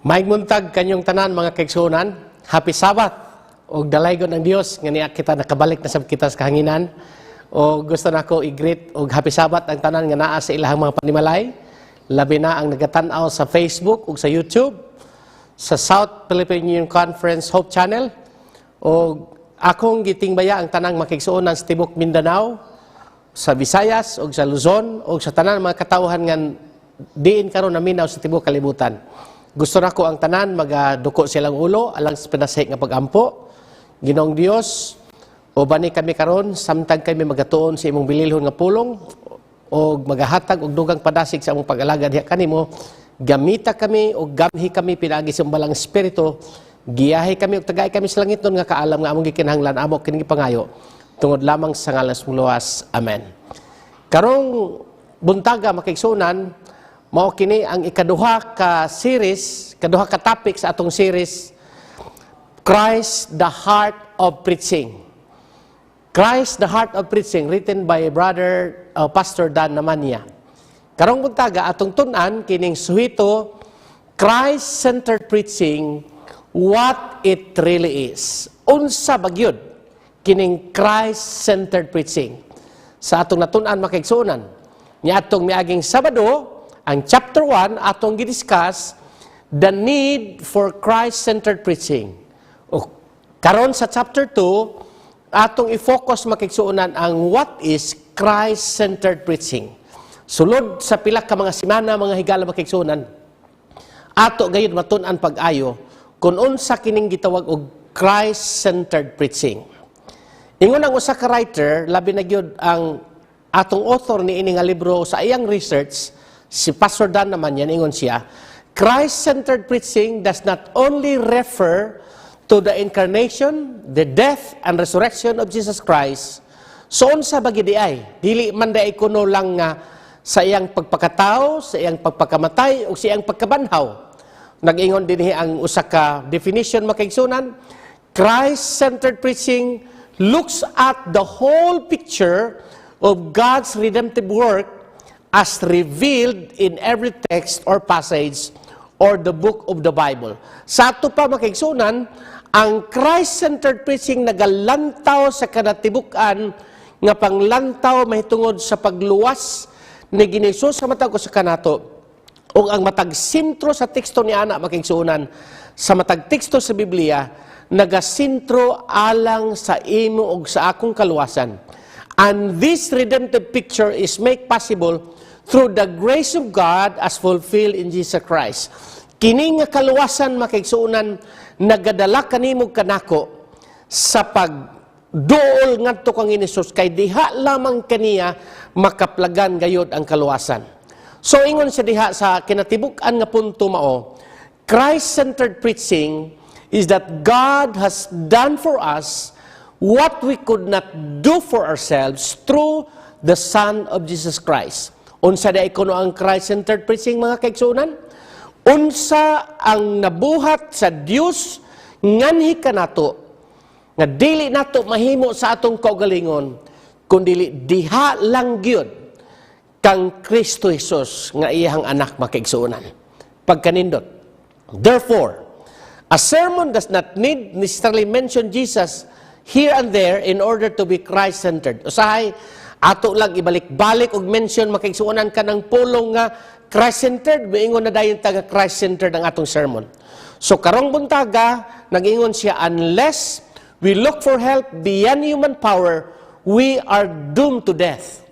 Maayong muntag kanyong tanan mga kaigsuonan. Happy Sabbath. Og dalaygon ng Dios nga niya kita nakabalik na sa kita sa kahanginan. O gusto nako i-greet og Happy Sabbath ang tanan nga naa sa ilahang mga panimalay. Labi na ang nagatan-aw sa Facebook ug sa YouTube, sa South Philippine Union Conference Hope Channel. O akong gitingbaya ang tanang makiigsuonan sa Tibok Mindanao, sa Visayas ug sa Luzon ug sa tanan mga katawhan nga diin karon naminaw sa Tibok Kalibutan. Gusto na ko ang tanan, magaduko silang ulo, alang sa pinasahik nga pagampo. Ginoong Dios, o bani kami karon, samtang kami magatuon sa imong bililhon nga pulong, o magahatag og dugang padasig sa among pag-alagad diha kanimo, gamita kami o gamhi kami pinagi sa balang espiritu, giyahi kami o tagay kami sa langit nun nga kaalam nga among gikinahanglan, amo kining pangayo, tungod lamang sa ngalan sa luwas. Amen. Karong buntaga makiigsuonan, mao kini ang ikaduha ka series, kaduha ka topic sa atong series, Christ the Heart of Preaching. Christ the Heart of Preaching, written by Brother Pastor Dan Namanya. Karong buntaga atong tun-an kining suhito, Christ-centered preaching, what it really is. Unsa bagyod kining Christ-centered preaching? Sa atong natun-an makiigsuonan, niya atong miaging Sabado, ang chapter 1, atong gidiscuss, the need for Christ-centered preaching. O, karon sa chapter 2, atong i-focus makiigsuonan ang what is Christ-centered preaching. Sulod sa pila ka mga semana, mga higala makiigsuonan, ato gayud matun-an pag-ayo, kung unsa kining gitawag og Christ-centered preaching. Ingon ang usa ka writer, labi na gyud ang atong author ni ini nga libro sa iyang research, si Pastor Dan naman yan, ingon siya, Christ-centered preaching does not only refer to the incarnation, the death, and resurrection of Jesus Christ. So, unsa bagi di ay? Dili man da kuno lang nga sa iyang pagpakatao, sa iyang pagpakamatay, o sa iyang pagkabanhaw. Nag-ingon din ang usa ka definition makiigsuonan, Christ-centered preaching looks at the whole picture of God's redemptive work as revealed in every text or passage or the book of the Bible. Sa ato pa makiigsuonan, ang Christ-centered preaching nagalantaw sa kanatibukan nga panglantaw mahitungod sa pagluwas ni Ginisus sa matag sa kanato o ang matag sintro sa teksto ni ana makiigsuonan sa matag teksto sa Biblia nagasintro alang sa imo ug sa akong kaluwasan. And this redemptive picture is made possible through the grace of God as fulfilled in Jesus Christ. Kini nga kaluwasan makiigsuonan nagadala kanimo kanako sa pagduol ngadto kang Hesus kay diha lamang kaniya makaplagan gayud ang kaluwasan. So ingon siya diha sa kinatibuk-an nga punto mao, Christ-centered preaching is that God has done for us what we could not do for ourselves through the Son of Jesus Christ. Unsa day kuno ang Christ-centered preaching mga kaigsuonan? Unsa ang nabuhat sa Dios nganhi kanato nga dili nato mahimo sa atong kaugalingon kundi diha lang gyud kang Kristo Jesus nga iyang anak makaigsuonan. Pagkanindot. Therefore, a sermon does not need necessarily mention Jesus here and there in order to be Christ-centered. Usahay ato lang ibalik-balik og mention makiigsuonan ka ng pulong nga Christ-centered, miingon na dayon taga Christ-centered ang atong sermon. So karong buntaga, nag-ingon siya, unless we look for help beyond human power, we are doomed to death.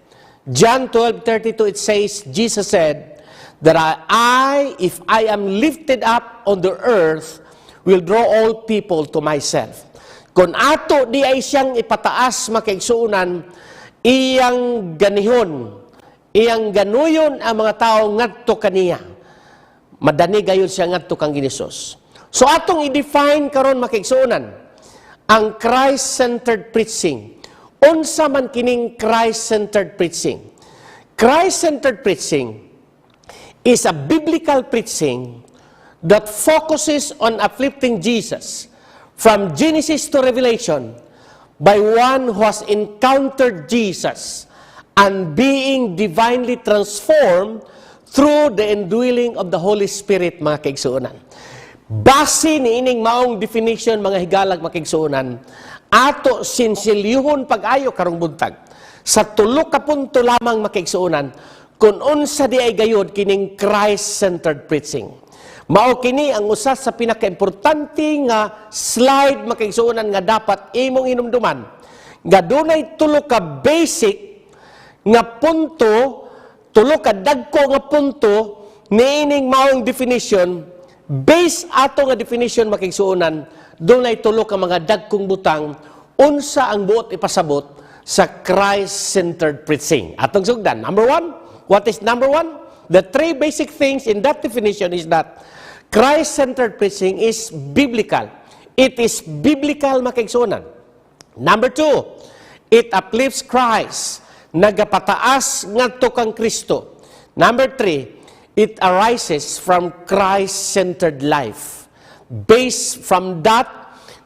John 12:32 it says, Jesus said, that if I am lifted up on the earth, will draw all people to myself. Kung ato di ay siyang ipataas makiigsuonan, iyang ganihon, iyang ganuyon ang mga tao ngadto kaniya. Madani gayon siya ngadto kang Hesus. So atong i-define karon makiigsuonan ang Christ-centered preaching. Unsa man kining Christ-centered preaching? Christ-centered preaching is a biblical preaching that focuses on uplifting Jesus from Genesis to Revelation by one who has encountered Jesus and being divinely transformed through the indwelling of the Holy Spirit, mga kaigsuonan. Base ni ining maong definition mga higalag makigsuonan, ato sinsilyuhon pag-ayo karong buntag. Sa tulo ka punto lamang makigsuonan, kung unsa di ay gayod kining Christ-centered preaching. Mao kini ang usa sa pinakaimportante nga slide makigsuonan nga dapat imong hinumduman. Nga dunay tulo ka basic nga punto, tulo ka dagko nga punto niining maong definition. Based ato nga definition makigsuonan, dunay tulo ka mga dagkong butang unsa ang buot ipasabot sa Christ-centered preaching. Atong sugdan, number one, what is number one? The three basic things in that definition is that Christ-centered preaching is biblical. It is biblical makigsuonan. Number two, it uplifts Christ. Nagapataas ngadto kang Kristo. Number three, it arises from Christ-centered life. Based from that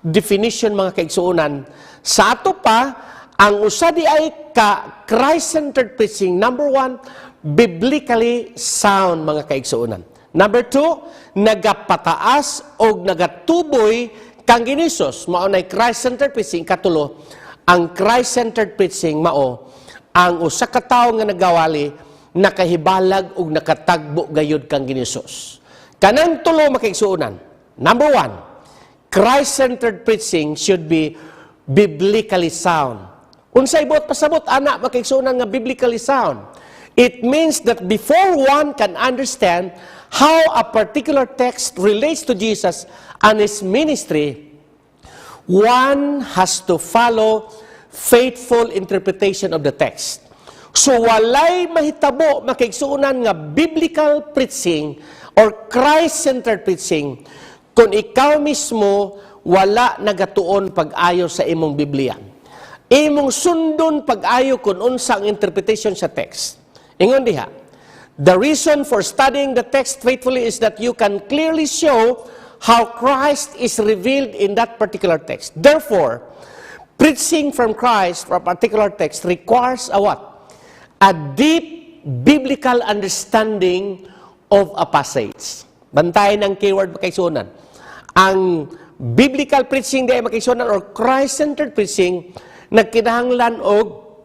definition mga kaigsuonan, sa ato pa, ang usa di ay ka Christ-centered preaching, number one, biblically sound mga kaigsuonan. Number two, nagapataas o nagatuboy kang ginisos. Mao nay Christ-centered preaching. Katulo, ang Christ-centered preaching mao, ang usa ka tawo nga nagawali, nakahibalag ug nakatagbo gayud kang ginisos. Kanang tulo makigsuonan. Number one, Christ-centered preaching should be biblically sound. Unsay buot pasabot ana makigsuonan nga biblically sound? It means that before one can understand how a particular text relates to Jesus and His ministry, one has to follow faithful interpretation of the text. So walay mahitabo makigsuonan nga biblical preaching or Christ-centered preaching kung ikaw mismo wala nagatuon pag-ayo sa imong Biblia. Imong sundon pag-ayo kung unsa ang interpretation sa text. Ingon diha, the reason for studying the text faithfully is that you can clearly show how Christ is revealed in that particular text. Therefore, preaching from Christ for a particular text requires a what? A deep biblical understanding of a passage. Bantayan ang keyword makigsuonan. Ang biblical preaching di makigsuonan or Christ-centered preaching nagkinahanglan og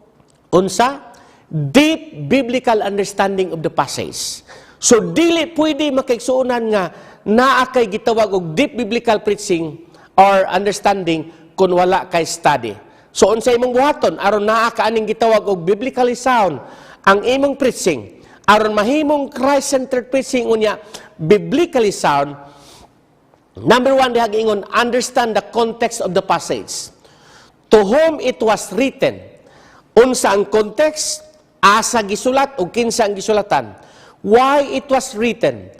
unsa? Deep biblical understanding of the passage. So dili pwede makigsuonan nga naa kay gitawag og deep biblical preaching or understanding kung wala kay study. So unsay imong buhaton aron naa ka aning gitawag og biblically sound ang imong preaching aron mahimong Christ-centered preaching unya biblically sound. Number one, diha giingon, understand the context of the passage. To whom it was written. Unsa ang context, asa gisulat o kinsa ang gisulatan. Why it was written.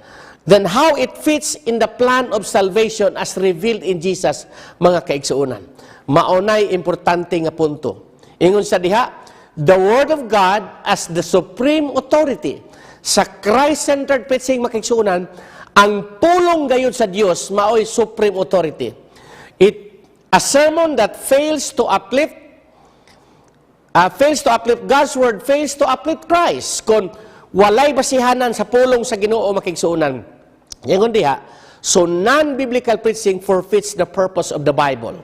Then how it fits in the plan of salvation as revealed in Jesus, mga kaigsuonan. Maunay importante nga punto. Ingon sa diha, the Word of God as the supreme authority sa Christ-centered preaching makigsuonan, ang pulong gayud sa Dios maoy supreme authority. A sermon that fails to uplift God's Word, fails to uplift Christ. Kung walay basihanan sa pulong sa Ginoo makigsuonan. Ingon diha, so non-biblical preaching forfeits the purpose of the Bible.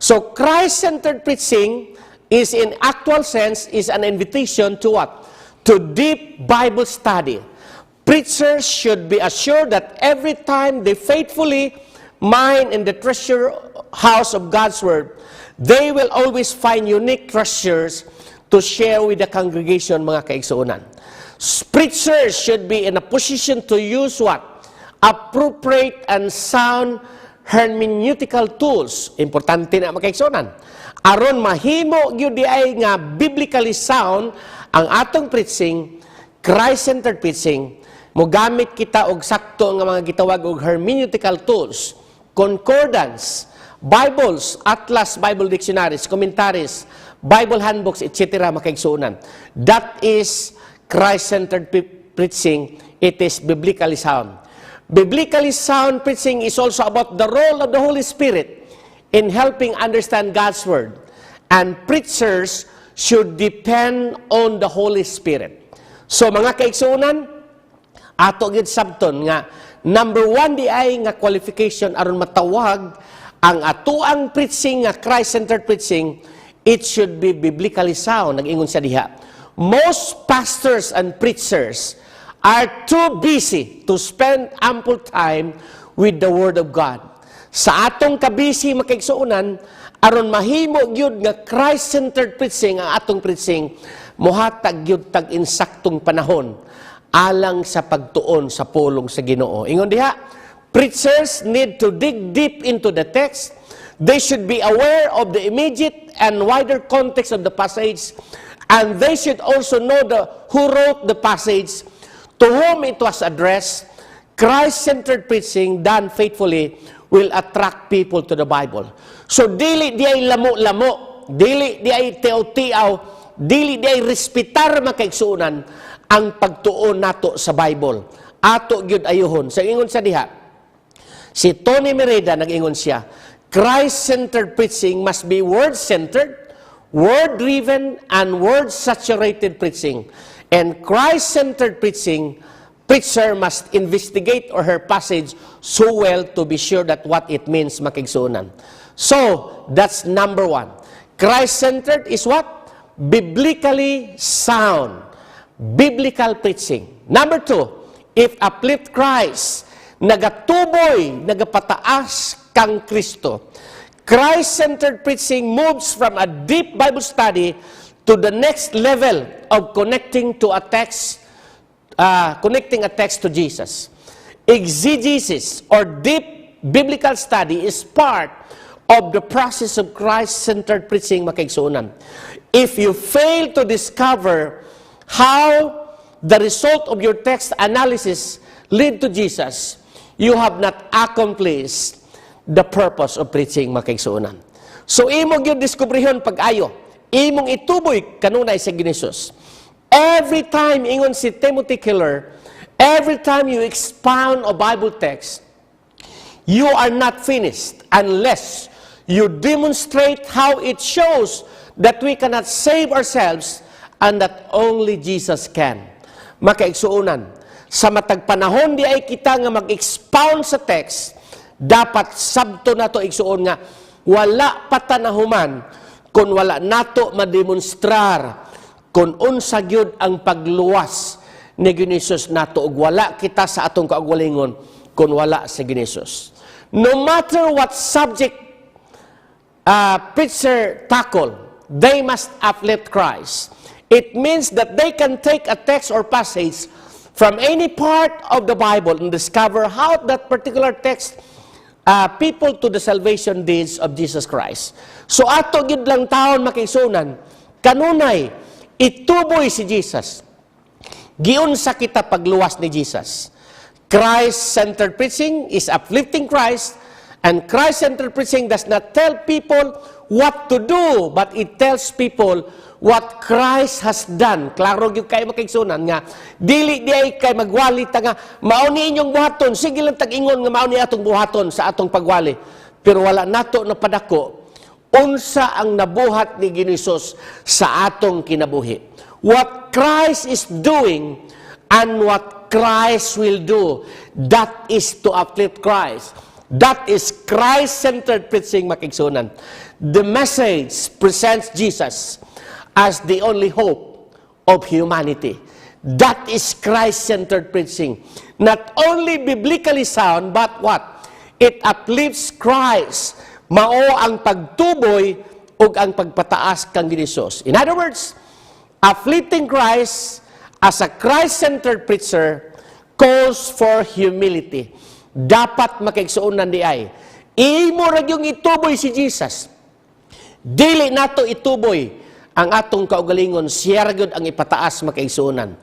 So Christ-centered preaching is in actual sense is an invitation to what? To deep Bible study. Preachers should be assured that every time they faithfully mine in the treasure house of God's Word, they will always find unique treasures to share with the congregation, mga kaigsuonan. Preachers should be in a position to use what? Appropriate and sound hermeneutical tools. Importante na makaigsuonan. Aron mahimo gyud di ay nga biblically sound ang atong preaching, Christ-centered preaching, mogamit kita og sakto nga mga gitawag og hermeneutical tools, concordance, Bibles, atlas, Bible dictionaries, commentaries, Bible handbooks, etc. makaigsuonan. That is Christ-centered preaching. It is biblically sound. Biblically sound preaching is also about the role of the Holy Spirit in helping understand God's Word. And preachers should depend on the Holy Spirit. So mga kaigsuonan, ato gid sabton nga number one di ay nga qualification aron matawag ang atuang preaching nga Christ-centered preaching, it should be biblically sound. Nag-ingon siya diha. Most pastors and preachers are too busy to spend ample time with the Word of God. Sa atong kabisi makaigsuonan, aron mahimo gyud nga Christ-centered preaching ang atong preaching, mohatag gyud tag insaktong panahon alang sa pagtuon sa pulong sa Ginoo. Ingon diha, preachers need to dig deep into the text. They should be aware of the immediate and wider context of the passage, and they should also know who wrote the passage, to whom it was addressed. Christ-centered preaching done faithfully will attract people to the Bible. So, dili di ay lamo-lamo, dili di ay tiaw-tiaw, dili di ay respitar makaigsuunan ang pagtuon nato sa Bible. Ato gyud ayuhon. Sa ingon sa diha, si Tony Merida nag-ingon siya, Christ-centered preaching must be word-centered, word-driven, and word-saturated preaching. And Christ-centered preacher must investigate or her passage so well to be sure that what it means makigsuunan. So, that's number one. Christ-centered is what? Biblically sound. Biblical preaching. Number two, if uplift Christ, nagatuboy, nagapataas kang Kristo. Christ-centered preaching moves from a deep Bible study to the next level of connecting a text to Jesus. Exegesis or deep biblical study is part of the process of Christ-centered preaching makaigsuunan. If you fail to discover how the result of your text analysis lead to Jesus, you have not accomplished the purpose of preaching makaigsuunan. So imong yung diskubrihon pag-ayo, imong ituboy kanunay sa Ginisus. Every time, ingon si Timothy Keller, every time you expound a Bible text, you are not finished unless you demonstrate how it shows that we cannot save ourselves and that only Jesus can. Makaigsuunan, sa matag panahon di ay kita nga mag-expound sa text, dapat sabto nato igsuon nga wala patanahuman kung wala nato mademonstrar kung unsa gyud ang pagluwas ni Ginisus nato ug wala kita sa atong kaugwalingon kung wala sa Ginisus. No matter what subject preacher tackle, they must uplift Christ. It means that they can take a text or passage from any part of the Bible and discover how that particular text people to the salvation deeds of Jesus Christ. So ato gyud lang taon makigsunan kanunay ituboy si Jesus. Giunsa kita pagluwas ni Jesus. Christ-centered preaching is uplifting Christ, and Christ-centered preaching does not tell people what to do, but it tells people what Christ has done. Klaro gyud kay makigsunan nga dili di ay kay magwali ta nga mao ni inyong buhaton, sige lang tag-ingon nga mao ni atong buhaton sa atong pagwali. Pero wala nato na padako unsa ang nabuhat ni Ginisus sa atong kinabuhi. What Christ is doing and what Christ will do, that is to uplift Christ. That is Christ-centered preaching makigsunan. The message presents Jesus as the only hope of humanity. That is Christ-centered preaching. Not only biblically sound, but what? It uplifts Christ. Mao ang pagtuboy ug ang pagpataas kang Ginisus. In other words, uplifting Christ as a Christ-centered preacher calls for humility. Dapat makaigsuonan di ay imo ra gyung ituboy si Jesus. Dili nato ituboy ang atong kaugalingon, siya ra gyud ang ipataas makaigsuonan.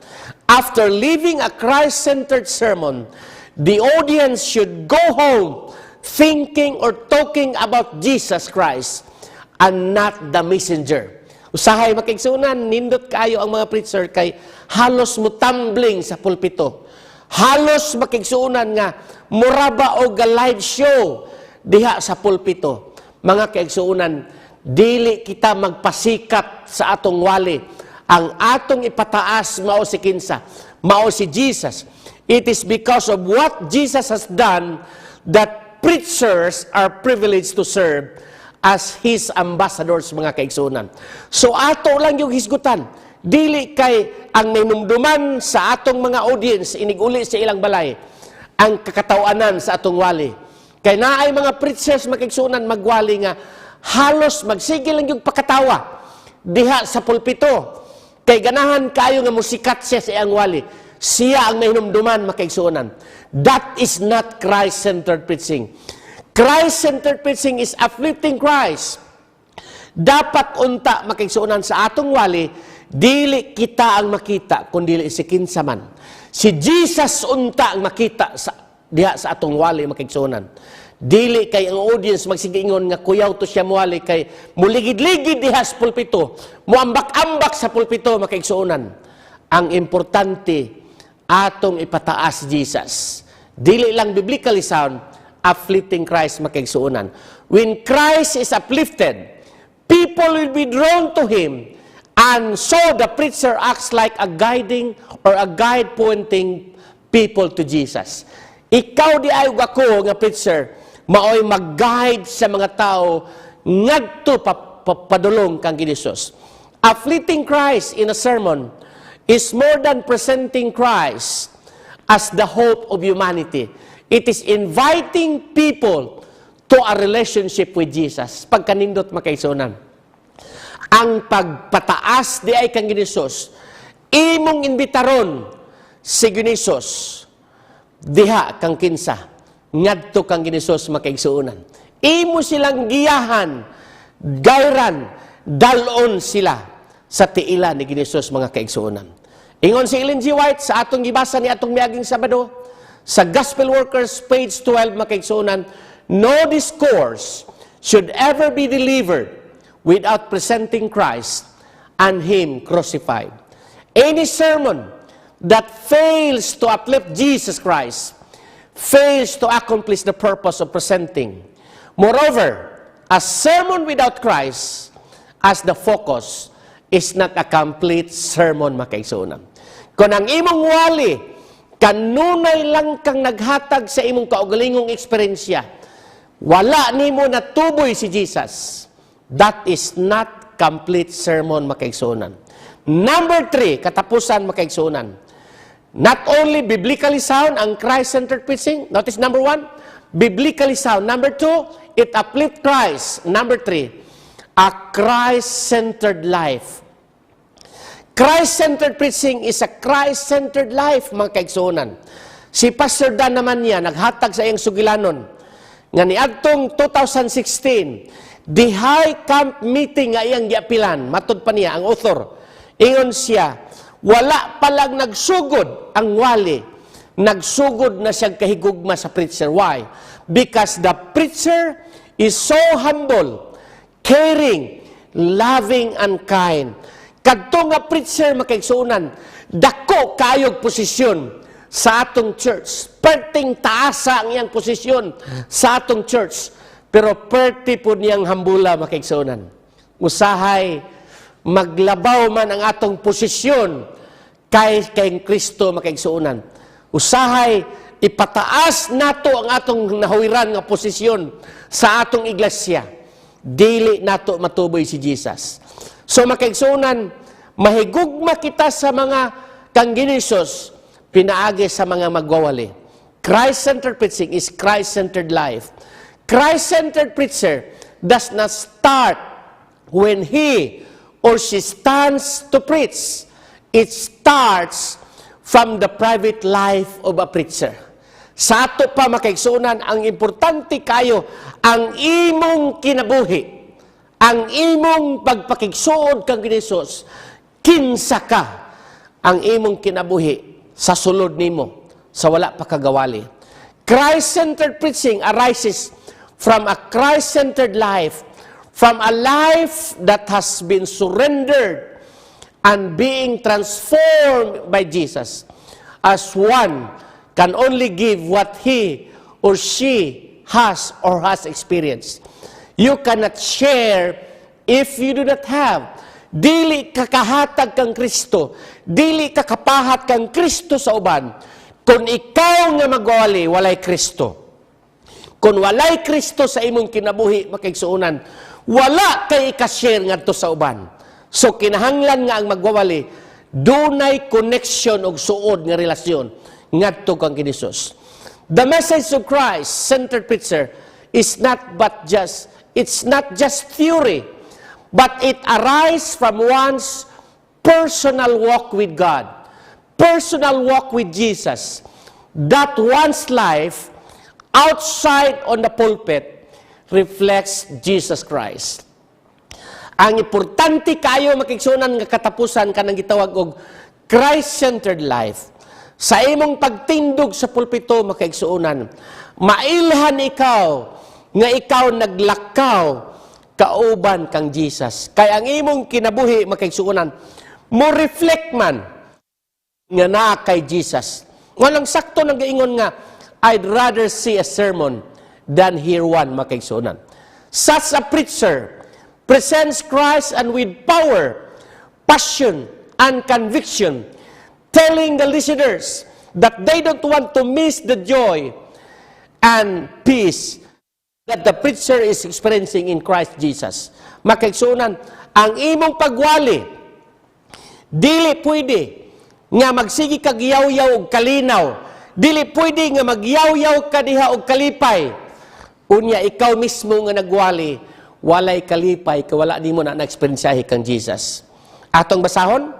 After leaving a Christ-centered sermon, the audience should go home thinking or talking about Jesus Christ and not the messenger. Usahay makigsunan, nindot kayo ang mga preacher kay halos mo tumbling sa pulpito. Halos makigsunan nga muraba o live show diha sa pulpito. Mga kaigsuunan, dili kita magpasikat sa atong wali. Ang atong ipataas mao si kinsa, mao si Jesus. It is because of what Jesus has done that preachers are privileged to serve as His ambassadors, mga kaigsunan. So ato lang yung hisgutan. Dili kay ang minumduman sa atong mga audience, iniguli sa ilang balay, ang kakatawanan sa atong wali. Kay naay mga preachers, mga kaigsunan, magwali nga, halos magsigil lang yung pakatawa diha sa pulpito. Kay ganahan kayo nga musikat siya sa iyang wali. Siya ang mahinumduman, makaigsuonan. That is not Christ-centered preaching. Christ-centered preaching is uplifting Christ. Dapat unta, makaigsuonan sa atong wali, dili kita ang makita, kundi si kinsaman. Si Jesus unta ang makita diha sa atong wali, makaigsuonan. Dili kay ang audience magsigingon nga kuyaw to siya muwali kay muligid-ligid diha sa pulpito, muambak-ambak sa pulpito, makaigsuonan. Ang importante, atong ipataas Jesus. Dili lang biblically sound, uplifting Christ, makaigsuonan. When Christ is uplifted, people will be drawn to Him, and so the preacher acts like a guiding or a guide pointing people to Jesus. Ikaw di ayog ako nga preacher, maoy mag-guide sa mga tao ngadto padulong kang Hesus. Uplifting Christ in a sermon is more than presenting Christ as the hope of humanity. It is inviting people to a relationship with Jesus. Pagkanindot, makaigsuonan. Ang pagpataas di ay kang Hesus, imong imbitaron si Hesus diha kang kinsa, ngadto kang Hesus, makaigsuonan. Imo silang giyahan, gayran, dalon sila sa tiila ni Hesus, mga kaigsuonan. Ingon si Ellen G. White sa atong gibasa ni atong miaging Sabado, sa Gospel Workers, page 12, mga kaigsuonan, no discourse should ever be delivered without presenting Christ and Him crucified. Any sermon that fails to uplift Jesus Christ fails to accomplish the purpose of presenting. Moreover, a sermon without Christ as the focus is not a complete sermon, makaigsuonan. Kung ang imong wali, kanunay lang kang naghatag sa imong kaugalingong eksperyensya, wala nimo natuboy si Jesus, that is not complete sermon, makaigsuonan. Number 3, katapusan, makaigsuonan. Not only biblically sound ang Christ-centered preaching, notice number 1, biblically sound. Number 2, it uplifts Christ. Number 3, a Christ-centered life. Christ-centered preaching is a Christ-centered life, mga kaigsuonan. Si Pastor Dan naman niya, naghatag sa iyang sugilanon, nga niadtong 2016, the High Camp Meeting nga iyang giapilan, matud pa niya, ang author, ingon siya, wala palang nagsugod ang wali, nagsugod na siyang kahigugma sa preacher. Why? Because the preacher is so humble, caring, loving, and kind. Kadto nga preacher, makaigsuonan, dako kayog posisyon sa atong church. Perting taasa ang iyang posisyon sa atong church. Pero perti po niyang hambula, makaigsuonan. Usahay, maglabaw man ang atong posisyon kay Kristo, makaigsuonan. Usahay, ipataas nato ang atong nahuwiran nga posisyon sa atong iglesia. Dili nato matuboy si Jesus. So makaigsuonan, mahigugma kita sa mga kang Hesus, pinaagi sa mga magwawali. Christ-centered preaching is Christ-centered life. Christ-centered preacher does not start when he or she stands to preach. It starts from the private life of a preacher. Sa ato pa, makaigsuonan, ang importante kayo, ang imong kinabuhi, ang imong pagpakigsuod kang Hesus, kinsa ka ang imong kinabuhi sa sulod nimo, sa wala pa kagawali. Christ-centered preaching arises from a Christ-centered life, from a life that has been surrendered and being transformed by Jesus, as one can only give what he or she has or has experienced. You cannot share if you do not have. Dili kakahatag kang Kristo, dili kakapahat kang Kristo sa uban, Kung ikaw nga magwali, walay Kristo. Kung walay Kristo sa imong kinabuhi, makaigsuunan, wala kay ikashare ngadto sa uban. So kinahanglan nga ang magwawali, dunay connection og suod nga relasyon ngadto kang Hesus. The message of Christ, centered preacher, is not just theory, but it arises from one's personal walk with God, personal walk with Jesus, that one's life outside on the pulpit reflects Jesus Christ. Ang importante kayo makigsunan nga katapusan kanang gitawag og Christ-centered life. Sa imong pagtindog sa pulpito makigsunan, mailhan ikaw nga ikaw naglakaw kauban kang Jesus. Kay ang imong kinabuhi makigsunan mo reflect man nga naa kay Jesus. Walang sakto nang gaingon nga I'd rather see a sermon than hear one, makaigsunan. Such a preacher presents Christ and with power, passion, and conviction, telling the listeners that they don't want to miss the joy and peace that the preacher is experiencing in Christ Jesus. Makaigsunan, ang imong pagwali, dili pwede nga magsigi kag yaw-yaw og kalinaw. Dili pwede nga magyaw-yaw ka diha og kalipay. Unya ikaw mismo nga nagwali, walay kalipay, wala nimo na na-experienceahi kang Jesus. Atong basahon,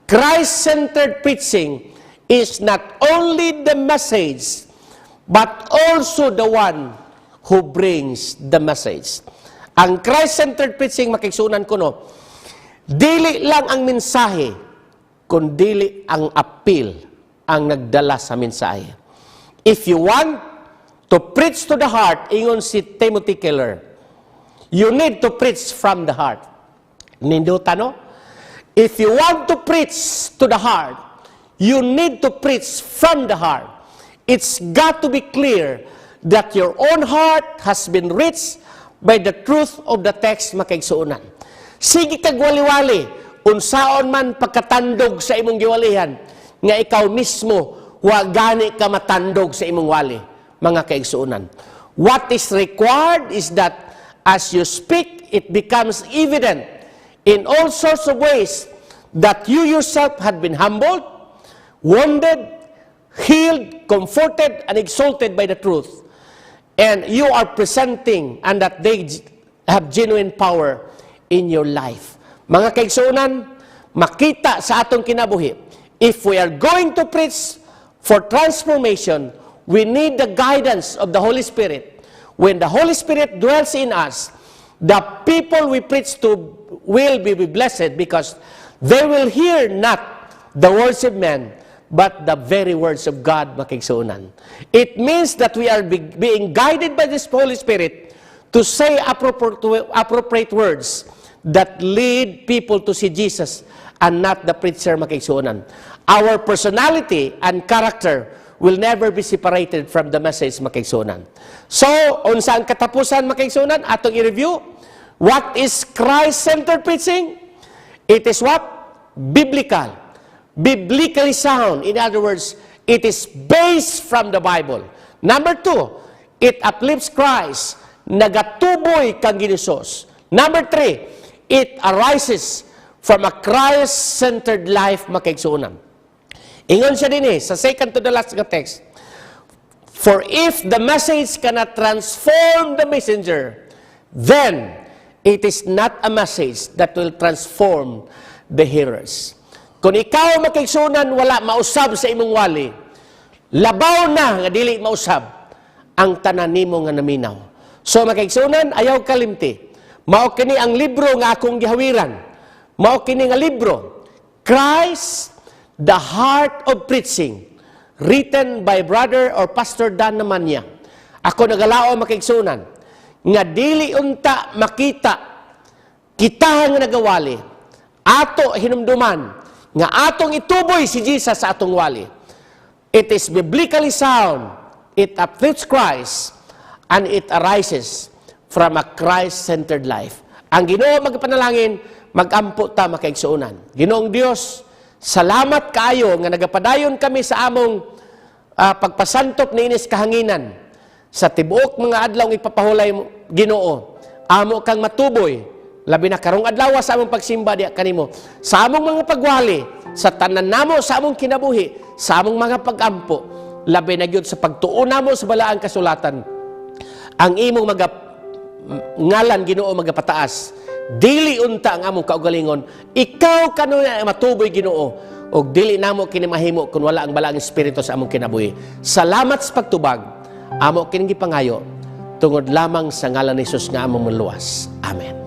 Christ-centered preaching is not only the message, but also the one who brings the message. Ang Christ-centered preaching, makiksunan ko no, dili lang ang mensahe, kundi ang appeal ang nagdala sa mensahe. If you want to preach to the heart, ingon si Timothy Keller, you need to preach from the heart. Ninduta, no? If you want to preach to the heart, you need to preach from the heart. It's got to be clear that your own heart has been reached by the truth of the text makaigsuunan. Sige kag wali-wali, unsaon man pagkatandog sa imong giwalihan, nga ikaw mismo wa gani ka matandog sa imong wali, mga kaigsuunan. What is required is that as you speak, it becomes evident in all sorts of ways that you yourself had been humbled, wounded, healed, comforted, and exalted by the truth. And you are presenting and that they have genuine power in your life. Mga kaigsuunan, makita sa atong kinabuhi, if we are going to preach for transformation, we need the guidance of the Holy Spirit. When the Holy Spirit dwells in us, the people we preach to will be blessed because they will hear not the words of men, but the very words of God, makigsuunan. It means that we are being guided by this Holy Spirit to say appropriate words that lead people to see Jesus and not the preacher, makigsuunan. Our personality and character will never be separated from the message, makigsuunan. So, unsa ang katapusan, makigsuunan? Atong i-review. What is Christ-centered preaching? It is what? Biblical. Biblically sound. In other words, it is based from the Bible. Number 2, it uplifts Christ. Nagatuboy kang Hesus. Number 3, it arises from a Christ-centered life, makaigsuunan. Ingon siya din sa second to the last nga text, for if the message cannot transform the messenger, then it is not a message that will transform the hearers. Kung ikaw makaigsuunan, wala mausab sa imong wali, labaw na nga dili mausab ang tanan nimo nga naminaw. So makaigsuunan, ayaw kalimti. Mao kini ang libro nga akong gihawiran. Mao kini nga libro, Christ, the Heart of Preaching, written by Brother or Pastor Dan Namanya. Ako nagalao makaigsunan, nga dili unta makita, kita nga nagawali, ato hinumduman, nga atong ituboy si Jesus sa atong wali. It is biblically sound, it uplifts Christ, and it arises from a Christ-centered life. Ang Ginoo magpanalangin, magampo ta makaigsuunan. Ginoong Dios, salamat kaayo nga nagapadayon kami sa among pagpasantop ni inis kahanginan sa tibuok mga adlaw ng ipapahulay mo, Ginoo, amo kang matuboy, labi na karong adlaw sa among pagsimba diya kanimo, sa among mga pagwali, sa tanan namo sa among kinabuhi, sa among mga pagampo, labi na gyud sa pagtuon namo sa balaang kasulatan, ang imong ngalan Ginoo magapataas, dili unta ang among kaugalingon, ikaw kanunay matuboy Ginoo, og dili namo kini mahimo kun wala ang balaang espiritu sa among kinabuhi. Salamat sa pagtubag, amo kining gipangayo tungod lamang sa ngalan ni Jesus nga among maluwas. Amen.